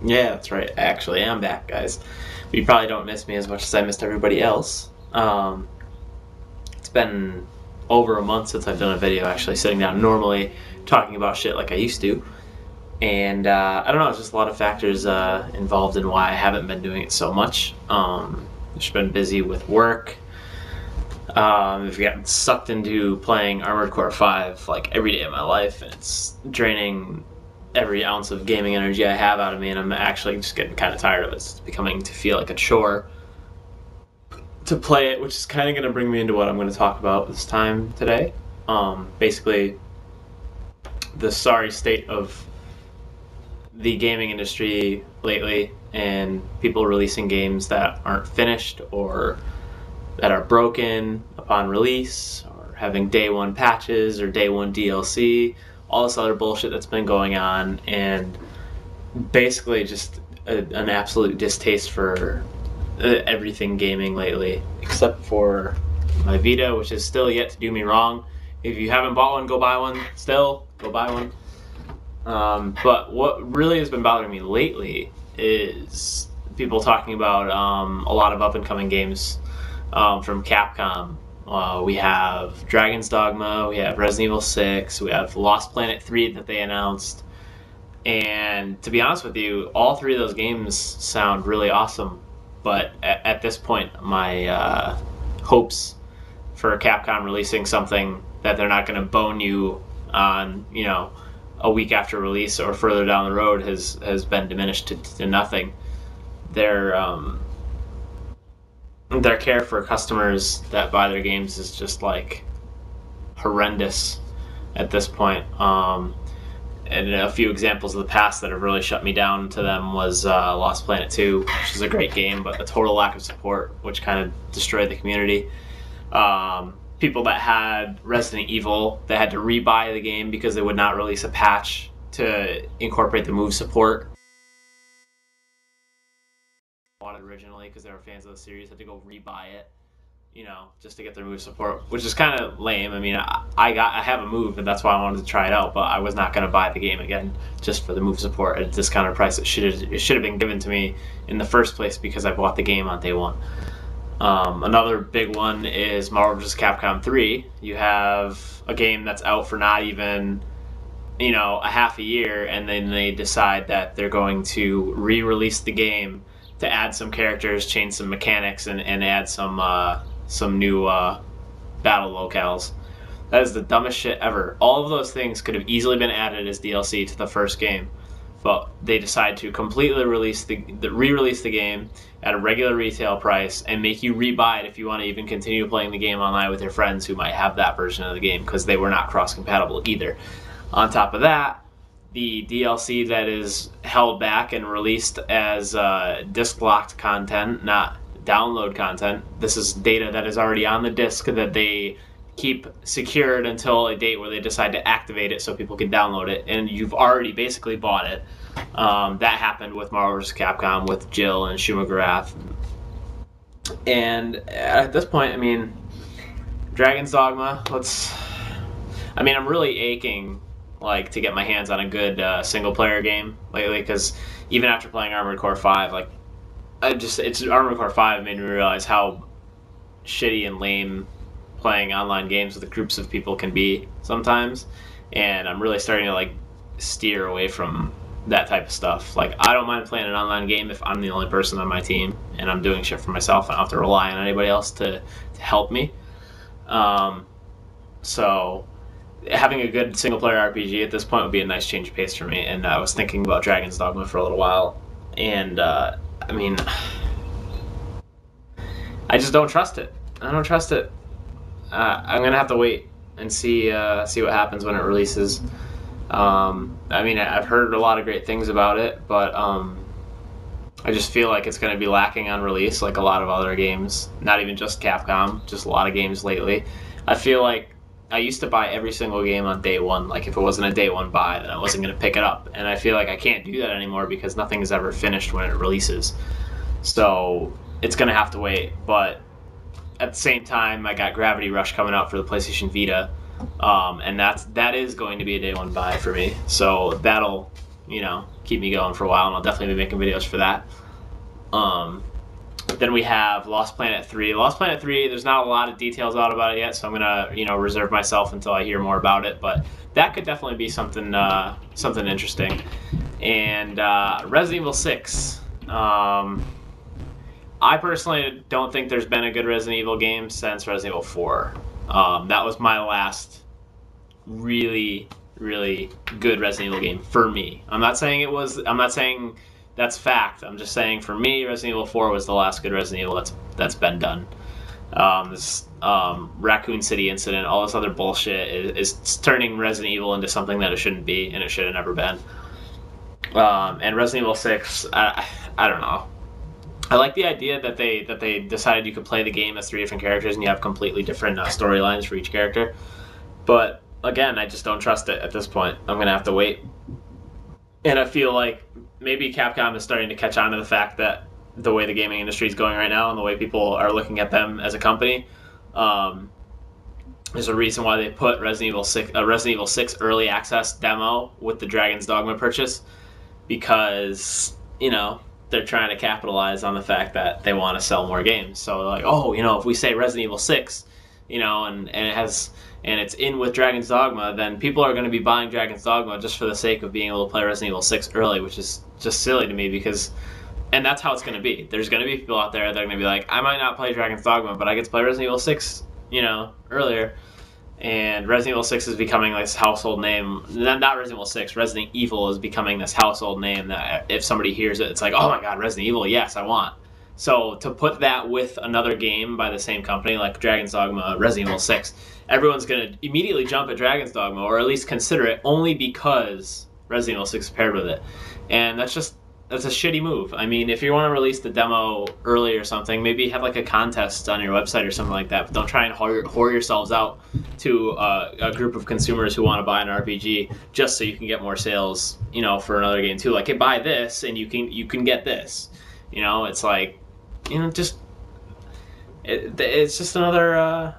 Yeah, that's right. I actually am back, guys. But you probably don't miss me as much as I missed everybody else. It's been over a month since I've done a video actually sitting down normally talking about shit like I used to. And I don't know, it's just a lot of factors involved in why I haven't been doing it so much. Just been busy with work. I've gotten sucked into playing Armored Core 5 like every day of my life, and it's draining every ounce of gaming energy I have out of me, and I'm actually just getting kind of tired of it. It's becoming to feel like a chore to play it, which is kind of going to bring me into what I'm going to talk about this time today. Basically, the sorry state of the gaming industry lately, and people releasing games that aren't finished or that are broken upon release, or having day one patches or day one DLC, all this other bullshit that's been going on, and basically just an absolute distaste for everything gaming lately, except for my Vita, which is still yet to do me wrong. If you haven't bought one, go buy one. Still, go buy one. But what really has been bothering me lately is people talking about a lot of up-and-coming games from Capcom. We have Dragon's Dogma, we have Resident Evil 6, we have Lost Planet 3 that they announced. And to be honest with you, all three of those games sound really awesome. But at this point, my hopes for Capcom releasing something that they're not going to bone you on, a week after release or further down the road has been diminished to nothing. Their care for customers that buy their games is just like horrendous at this point. And a few examples of the past that have really shut me down to them was Lost Planet 2, which is a great game, but a total lack of support, which kind of destroyed the community. People that had Resident Evil, they had to rebuy the game because they would not release a patch to incorporate the move support. Wanted originally because they were fans of the series, had to go rebuy it, just to get their move support, which is kind of lame. I mean, I have a move, and that's why I wanted to try it out, but I was not going to buy the game again just for the move support at a discounted price. It should have been given to me in the first place because I bought the game on day one. Another big one is Marvel vs. Capcom 3. You have a game that's out for not even, a half a year, and then they decide that they're going to re-release the game to add some characters, change some mechanics, and add some new battle locales. That is the dumbest shit ever. All of those things could have easily been added as DLC to the first game, but they decide to completely re-release the game at a regular retail price and make you rebuy it if you want to even continue playing the game online with your friends who might have that version of the game, because they were not cross-compatible either. On top of that, the DLC that is held back and released as disc-locked content, not download content. This is data that is already on the disc that they keep secured until a date where they decide to activate it so people can download it, and you've already basically bought it. That happened with Marvel vs. Capcom with Jill and Shumagrath. And at this point, I mean, Dragon's Dogma, I'm really aching to get my hands on a good single player game lately, because even after playing Armored Core 5, it's Armored Core 5 made me realize how shitty and lame playing online games with groups of people can be sometimes, and I'm really starting to steer away from that type of stuff. I don't mind playing an online game if I'm the only person on my team and I'm doing shit for myself. I don't have to rely on anybody else to help me. So having a good single-player RPG at this point would be a nice change of pace for me, and I was thinking about Dragon's Dogma for a little while, and I just don't trust it. I don't trust it. I'm gonna have to wait and see what happens when it releases. I've heard a lot of great things about it, but I just feel like it's gonna be lacking on release, like a lot of other games. Not even just Capcom, just a lot of games lately. I feel like I used to buy every single game on day one. If it wasn't a day one buy, then I wasn't going to pick it up. And I feel like I can't do that anymore because nothing is ever finished when it releases. So it's going to have to wait. But at the same time, I got Gravity Rush coming out for the PlayStation Vita. And that is going to be a day one buy for me. So that'll keep me going for a while, and I'll definitely be making videos for that. Then we have Lost Planet 3. Lost Planet 3, there's not a lot of details out about it yet, so I'm gonna reserve myself until I hear more about it. But that could definitely be something interesting. And Resident Evil 6. I personally don't think there's been a good Resident Evil game since Resident Evil 4. That was my last really, really good Resident Evil game for me. I'm not saying that's fact. I'm just saying for me, Resident Evil 4 was the last good Resident Evil that's been done. This Raccoon City incident, all this other bullshit is turning Resident Evil into something that it shouldn't be, and it should have never been. And Resident Evil 6, I don't know. I like the idea that they decided you could play the game as 3 different characters and you have completely different storylines for each character. But again, I just don't trust it at this point. I'm gonna have to wait. And I feel like maybe Capcom is starting to catch on to the fact that the way the gaming industry is going right now and the way people are looking at them as a company, there's a reason why they put Resident Evil 6 early access demo with the Dragon's Dogma purchase, because they're trying to capitalize on the fact that they want to sell more games. So like, if we say Resident Evil 6, and it's in with Dragon's Dogma, then people are going to be buying Dragon's Dogma just for the sake of being able to play Resident Evil 6 early, which is just silly to me and that's how it's going to be. There's going to be people out there that are going to be like, I might not play Dragon's Dogma, but I get to play Resident Evil 6, earlier. And Resident Evil 6 is becoming this household name. Not Resident Evil 6, Resident Evil is becoming this household name that if somebody hears it, it's like, oh my god, Resident Evil, yes, I want. So to put that with another game by the same company, like Dragon's Dogma, Resident Evil 6, everyone's going to immediately jump at Dragon's Dogma, or at least consider it, only because Resident Evil 6 is paired with it. And that's a shitty move. I mean, if you want to release the demo early or something, maybe have like a contest on your website or something like that, but don't try and whore yourselves out to a group of consumers who want to buy an RPG just so you can get more sales, for another game too. Like, hey, buy this and you can get this. It's like, it's just another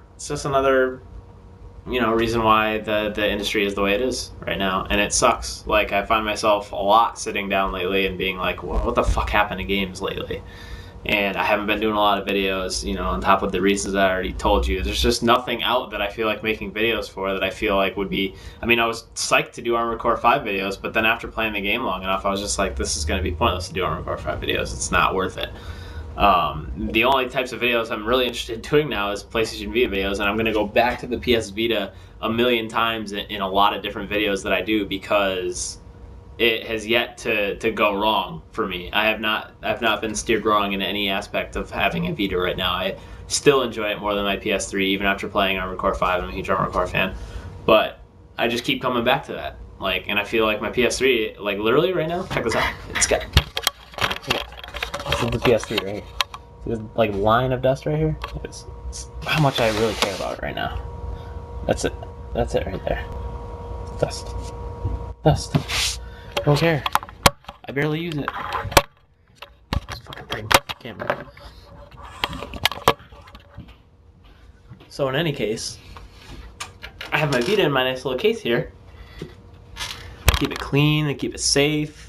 reason why the industry is the way it is right now, and it sucks. Like, I find myself a lot sitting down lately and being like, well, what the fuck happened to games lately? And I haven't been doing a lot of videos, on top of the reasons I already told you. There's just nothing out that I feel like making videos for that I feel like would be... I mean, I was psyched to do Armored Core 5 videos, but then after playing the game long enough, I was just like, this is going to be pointless to do Armored Core 5 videos. It's not worth it. The only types of videos I'm really interested in doing now is PlayStation Vita videos, and I'm going to go back to the PS Vita a million times in a lot of different videos that I do, because it has yet to go wrong for me. I've not been steered wrong in any aspect of having a Vita right now. I still enjoy it more than my PS3, even after playing Armored Core 5. I'm a huge Armored Core fan, but I just keep coming back to that. And I feel like my PS3, literally right now, check this out. It's got... This is the PS3 right here. See this line of dust right here? It's how much I really care about it right now. That's it. That's it right there. Dust. Don't care. I barely use it. This fucking thing. Can't move. So in any case, I have my Vita in my nice little case here. Keep it clean and keep it safe.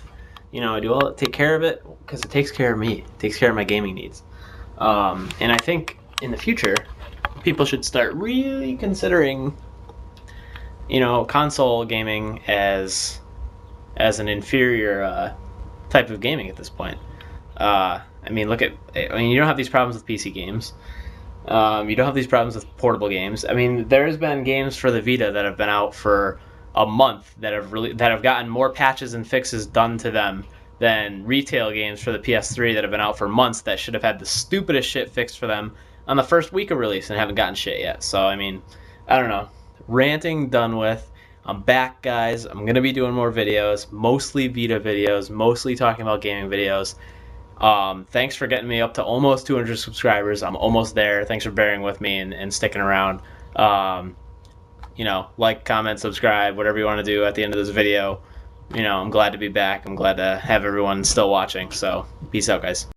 I do take care of it because it takes care of me. It takes care of my gaming needs. And I think in the future, people should start really considering, console gaming as an inferior type of gaming at this point. You don't have these problems with PC games. You don't have these problems with portable games. I mean, there's been games for the Vita that have been out for a month that have gotten more patches and fixes done to them than retail games for the PS3 that have been out for months that should have had the stupidest shit fixed for them on the first week of release and haven't gotten shit yet. So, I mean, I don't know. Ranting done with. I'm back, guys. I'm going to be doing more videos, mostly Vita videos, mostly talking about gaming videos. Thanks for getting me up to almost 200 subscribers. I'm almost there. Thanks for bearing with me and sticking around. Like, comment, subscribe, whatever you want to do at the end of this video. I'm glad to be back. I'm glad to have everyone still watching. So, peace out, guys.